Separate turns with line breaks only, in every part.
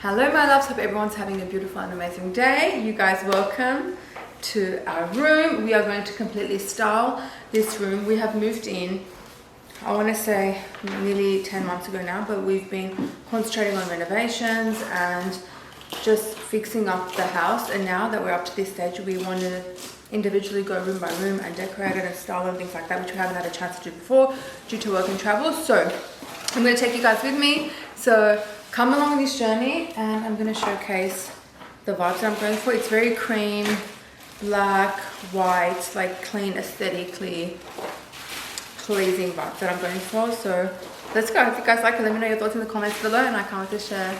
Hello my loves, hope everyone's having a beautiful and amazing day. You guys, welcome to our room. We are going to completely style this room. We have moved in, I want to say nearly 10 months ago now, but we've been concentrating on renovations and just fixing up the house. And now that we're up to this stage, we want to individually go room by room and decorate it and style and things like that, which we haven't had a chance to do before due to work and travel. So I'm going to take you guys with me. So come along this journey and I'm going to showcase the vibes that I'm going for. It's very cream, black, white, like clean, aesthetically pleasing vibes that I'm going for. So let's go. If you guys like it, let me know your thoughts in the comments below and I can't wait to share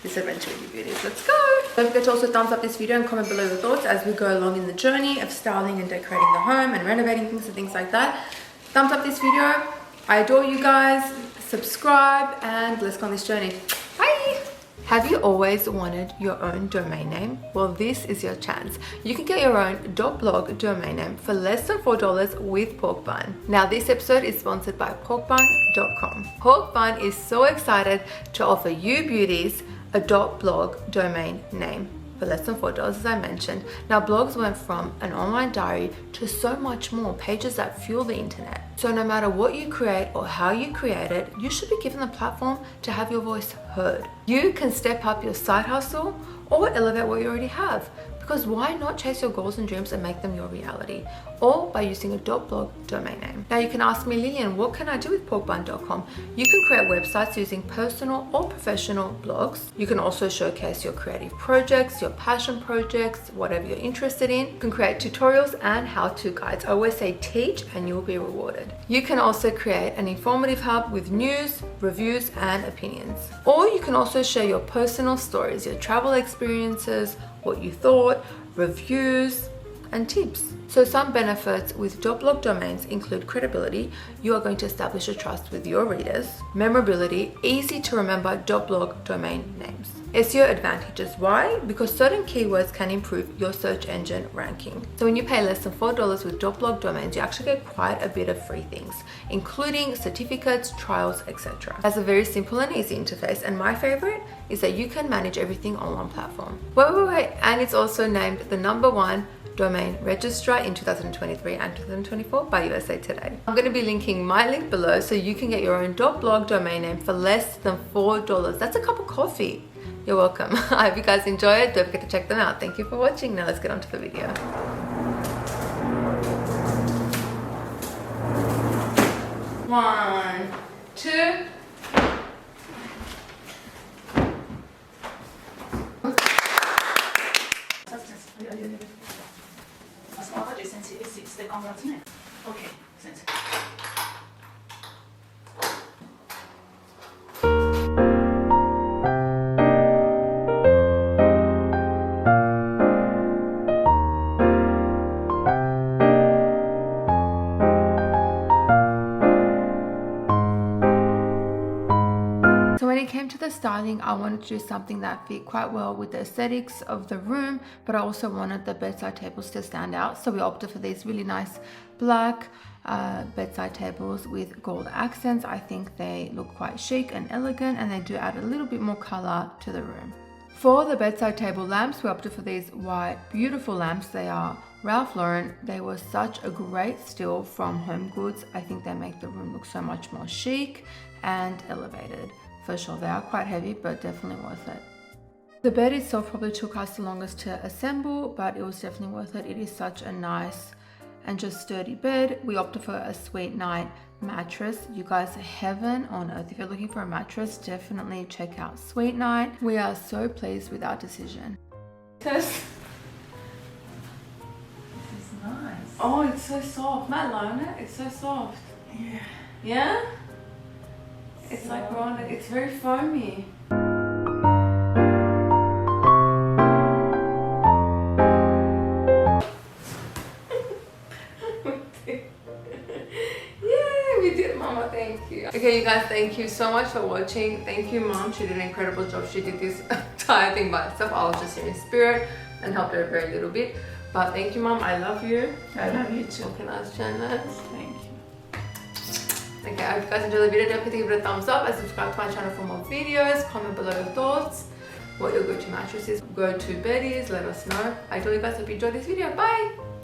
this adventure with you beauties. Let's go. Don't forget to also thumbs up this video and comment below your thoughts as we go along in the journey of styling and decorating the home and renovating things and things like that. Thumbs up this video. I adore you guys. Subscribe and let's go on this journey. Bye. Have you always wanted your own domain name? Well, this is your chance. You can get your own .blog domain name for less than $4 with Pork Bun. Now, this episode is sponsored by porkbun.com. Pork Bun is so excited to offer you beauties a .blog domain name for less than $4, as I mentioned. Now, blogs went from an online diary to so much more, pages that fuel the internet. So no matter what you create or how you create it, you should be given the platform to have your voice heard. You can step up your side hustle or elevate what you already have. Because why not chase your goals and dreams and make them your reality? All by using a .blog domain name. Now you can ask me, Lilian, what can I do with porkbun.com? You can create websites using personal or professional blogs. You can also showcase your creative projects, your passion projects, whatever you're interested in. You can create tutorials and how-to guides. I always say teach and you'll be rewarded. You can also create an informative hub with news, reviews, and opinions. Or you can also share your personal stories, your travel experiences, what you thought, reviews, and tips. So some benefits with .blog domains include credibility. You are going to establish a trust with your readers. Memorability, easy to remember .blog domain names. SEO advantages. Why? Because certain keywords can improve your search engine ranking. So when you pay less than $4 with .blog domains, you actually get quite a bit of free things, including certificates, trials, etc. It has a very simple and easy interface, and my favorite is that you can manage everything on one platform. Wait, and it's also named the #1 domain registrar in 2023 and 2024 by USA Today. I'm going to be linking my link below so you can get your own .blog domain name for less than $4. That's a cup of coffee. You're welcome. I hope you guys enjoy it. Don't forget to check them out. Thank you for watching. Now let's get on to the video. One, two.
Okay,
So when it came to the styling, I wanted to do something that fit quite well with the aesthetics of the room, but I also wanted the bedside tables to stand out. So we opted for these really nice black bedside tables with gold accents. I think they look quite chic and elegant, and they do add a little bit more color to the room. For the bedside table lamps, we opted for these white, beautiful lamps. They are Ralph Lauren. They were such a great steal from Home Goods. I think they make the room look so much more chic and elevated. For sure, they are quite heavy, but definitely worth it. The bed itself probably took us the longest to assemble, but it was definitely worth it. It is such a nice and just sturdy bed. We opted for a Sweet Night mattress. You guys, heaven on earth. If you're looking for a mattress, definitely check out Sweet Night. We are so pleased with our decision.
This is nice.
Oh, it's so soft. Matt lie on it. It's so soft.
Yeah.
Yeah? It's like we're on it. It's very foamy. Yay, we did, Mama. Thank you. Okay, you guys, thank you so much for watching. Thank you, Mom. She did an incredible job. She did this entire thing by herself. I was just here in spirit and helped her a very little bit. But thank you, Mom. I love you.
I love you too.
What can I say?
Thank you.
Okay, I hope you guys enjoyed the video. Don't forget to give it a thumbs up and subscribe to my channel for more videos. Comment below your thoughts. what your go-to mattress is. Go to bed is, let us know. I told you guys, hope you enjoyed this video. Bye.